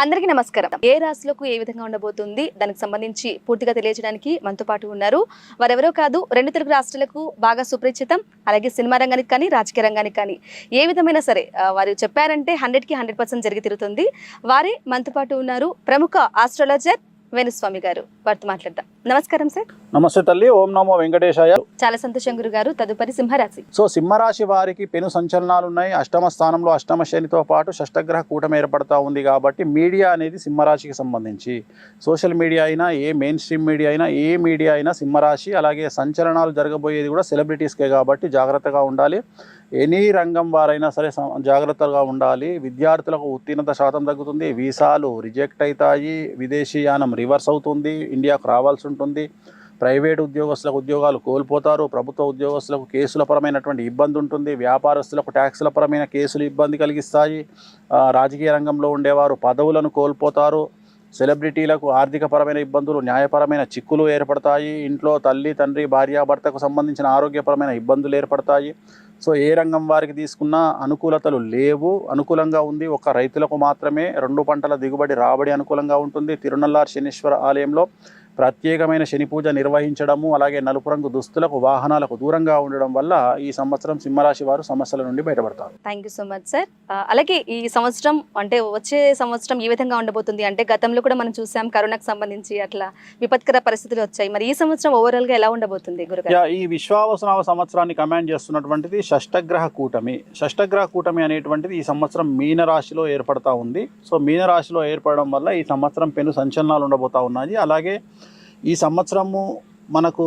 అందరికీ నమస్కారం. ఏ రాశులకు ఏ విధంగా ఉండబోతుంది దానికి సంబంధించి పూర్తిగా తెలియజేయడానికి మనతో పాటు ఉన్నారు. వారెవరో కాదు, రెండు తెలుగు రాష్ట్రాలకు బాగా సుపరిచితం. అలాగే సినిమా రంగానికి కానీ రాజకీయ రంగానికి కానీ ఏ విధమైన సరే వారు చెప్పారంటే 100కి 100% జరిగి తిరుగుతుంది. వారే మనతో పాటు ఉన్నారు ప్రముఖ ఆస్ట్రాలజర్ వేణుస్వామి గారు. వారితో మాట్లాడదాం. నమస్కారం సార్. నమస్తే తల్లి. ఓం నమో వెంకటేశాయ. చాలా సంతోషం గురుగారు. తదుపరి సింహరాశి. సో సింహరాశి వారికి పెను సంచలనాలు ఉన్నాయి. అష్టమ స్థానంలో అష్టమ శనితో పాటు షష్టగ్రహ కూటమి ఏర్పడతా ఉంది కాబట్టి మీడియా అనేది సింహరాశికి సంబంధించి సోషల్ మీడియా అయినా ఏ మెయిన్ స్ట్రీమ్ మీడియా అయినా ఏ మీడియా అయినా సింహరాశి. అలాగే సంచలనాలు జరగబోయేది కూడా సెలబ్రిటీస్కే కాబట్టి జాగ్రత్తగా ఉండాలి. ఎనీ రంగం వారైనా సరే జాగ్రత్తగా ఉండాలి. విద్యార్థులకు ఉత్తీర్ణత శాతం తగ్గుతుంది. వీసాలు రిజెక్ట్ అవుతాయి. విదేశీయానం రివర్స్ అవుతుంది. ఇండియాకు రావాల్సి ఉంటుంది. ప్రైవేట్ ఉద్యోగస్తులకు ఉద్యోగాలు కోల్పోతారు. ప్రభుత్వ ఉద్యోగస్తులకు కేసుల పరమైనటువంటి ఇబ్బంది ఉంటుంది. వ్యాపారస్తులకు ట్యాక్సుల పరమైన కేసులు ఇబ్బంది కలిగిస్తాయి. రాజకీయ రంగంలో ఉండేవారు పదవులను కోల్పోతారు. సెలబ్రిటీలకు ఆర్థికపరమైన ఇబ్బందులు, న్యాయపరమైన చిక్కులు ఏర్పడతాయి. ఇంట్లో తల్లి తండ్రి భార్యాభర్తకు సంబంధించిన ఆరోగ్యపరమైన ఇబ్బందులు ఏర్పడతాయి. సో ఏ రంగం వారికి తీసుకున్నా అనుకూలతలు లేవు. అనుకూలంగా ఉంది ఒక రైతులకు మాత్రమే. 2 పంటల దిగుబడి రాబడి అనుకూలంగా ఉంటుంది. తిరునల్లార్ శనీశ్వర ఆలయంలో ప్రత్యేకమైన శని పూజ నిర్వహించడము, అలాగే నలుపు రంగు దుస్తులకు వాహనాలకు దూరంగా ఉండడం వల్ల ఈ సంవత్సరం సింహరాశి వారు సమస్యల నుండి బయటపడతారు. Thank you so much sir. అలాగే ఈ సంవత్సరం అంటే వచ్చే సంవత్సరం ఏ విధంగా ఉండబోతుంది అంటే గతంలో కూడా మనం చూసాం కరోనాకు సంబంధించి అట్లా విపత్కర పరిస్థితులు వచ్చాయి. మరి ఈ సంవత్సరం ఓవరాల్ గా ఎలా ఉండబోతుంది గురుగారు? ఈ విశ్వావసనామ సంవత్సరాన్ని కమాండ్ చేస్తున్నటువంటిది షష్టగ్రహ కూటమి. షష్టగ్రహ కూటమి అనేటువంటిది ఈ సంవత్సరం మీనరాశిలో ఏర్పడతా ఉంది. సో మీనరాశిలో ఏర్పడడం వల్ల ఈ సంవత్సరం పెను సంచలనాలు ఉండబోతా ఉన్నాయి. అలాగే ఈ సంవత్సరము మనకు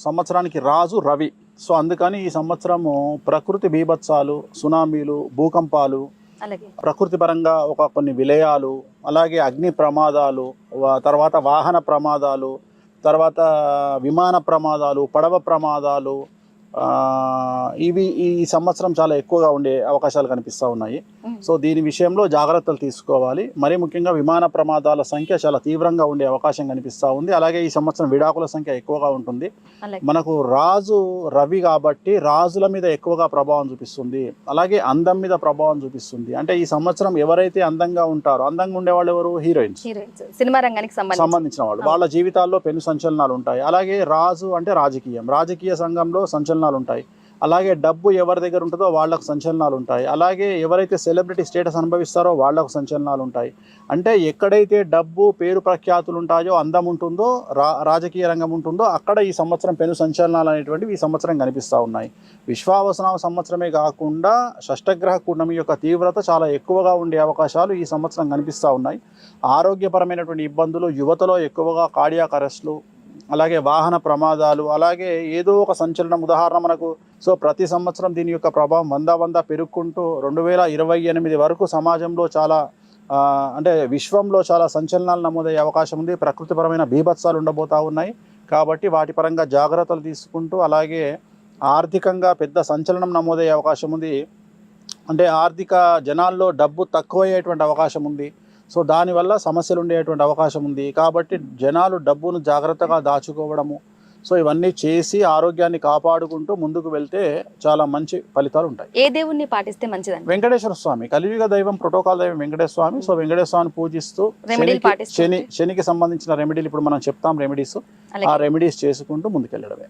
సంవత్సరానికి రాజు రవి. సో అందుకని ఈ సంవత్సరము ప్రకృతి బీభత్సాలు, సునామీలు, భూకంపాలు, ప్రకృతి పరంగా కొన్ని విలయాలు, అలాగే అగ్ని ప్రమాదాలు, తర్వాత వాహన ప్రమాదాలు, తర్వాత విమాన ప్రమాదాలు, పడవ ప్రమాదాలు, ఇవి ఈ సంవత్సరం చాలా ఎక్కువగా ఉండే అవకాశాలు కనిపిస్తూ ఉన్నాయి. సో దీని విషయంలో జాగ్రత్తలు తీసుకోవాలి. మరీ ముఖ్యంగా విమాన ప్రమాదాల సంఖ్య చాలా తీవ్రంగా ఉండే అవకాశం కనిపిస్తూ ఉంది. అలాగే ఈ సంవత్సరం విడాకుల సంఖ్య ఎక్కువగా ఉంటుంది. మనకు రాజు రవి కాబట్టి రాజుల మీద ఎక్కువగా ప్రభావం చూపిస్తుంది. అలాగే అందం మీద ప్రభావం చూపిస్తుంది. అంటే ఈ సంవత్సరం ఎవరైతే అందంగా ఉంటారో, అందంగా ఉండేవాళ్ళు ఎవరు? హీరోయిన్స్, సినిమా రంగానికి సంబంధించిన వాళ్ళు. వాళ్ళ జీవితాల్లో పెను సంచలనాలు ఉంటాయి. అలాగే రాజు అంటే రాజకీయ సంఘంలో సంచలనాలు ఉంటాయి. అలాగే డబ్బు ఎవరి దగ్గర ఉంటుందో వాళ్లకు సంచలనాలు ఉంటాయి. అలాగే ఎవరైతే సెలబ్రిటీ స్టేటస్ అనుభవిస్తారో వాళ్లకు సంచలనాలు ఉంటాయి. అంటే ఎక్కడైతే డబ్బు, పేరు ప్రఖ్యాతులు ఉంటాయో, అందం ఉంటుందో, రాజకీయ రంగం ఉంటుందో అక్కడ ఈ సంవత్సరం పెను సంచలనాలు అనేటువంటివి ఈ సంవత్సరం కనిపిస్తూ ఉన్నాయి. విశ్వావసనామ సంవత్సరమే కాకుండా షష్టగ్రహ కూటమి యొక్క తీవ్రత చాలా ఎక్కువగా ఉండే అవకాశాలు ఈ సంవత్సరం కనిపిస్తూ ఉన్నాయి. ఆరోగ్యపరమైనటువంటి ఇబ్బందులు, యువతలో ఎక్కువగా కార్డియాక్ అరెస్టులు, అలాగే వాహన ప్రమాదాలు, అలాగే ఏదో ఒక సంచలనం. ఉదాహరణ మనకు ప్రతి సంవత్సరం దీని యొక్క ప్రభావం 100 పెరుగుకుంటూ 2028 వరకు సమాజంలో చాలా అంటే విశ్వంలో చాలా సంచలనాలు నమోదయ్యే అవకాశం ఉంది. ప్రకృతిపరమైన బీభత్సాలు ఉండబోతూ ఉన్నాయి. కాబట్టి వాటి పరంగా జాగ్రత్తలు తీసుకుంటూ, అలాగే ఆర్థికంగా పెద్ద సంచలనం నమోదయ్యే అవకాశం ఉంది. అంటే ఆర్థిక జనాల్లో డబ్బు తక్కువయ్యేటువంటి అవకాశం ఉంది. సో దానివల్ల సమస్యలు ఉండేటువంటి అవకాశం ఉంది. కాబట్టి జనాలు డబ్బును జాగ్రత్తగా దాచుకోవడము, సో ఇవన్నీ చేసి ఆరోగ్యాన్ని కాపాడుకుంటూ ముందుకు వెళ్తే చాలా మంచి ఫలితాలు ఉంటాయి. ఏ దేవుణ్ణి పాటిస్తే మంచిదండి? వెంకటేశ్వర స్వామి, కలియుగ దైవం, ప్రోటోకాల్ దైవం వెంకటేశ్వర స్వామి. సో వెంకటేశ్వర స్వామిని పూజిస్తూ శనికి సంబంధించిన రెమెడీలు ఇప్పుడు మనం చెప్తాం. రెమెడీస్, ఆ రెమెడీస్ చేసుకుంటూ ముందుకెళ్ళడమే.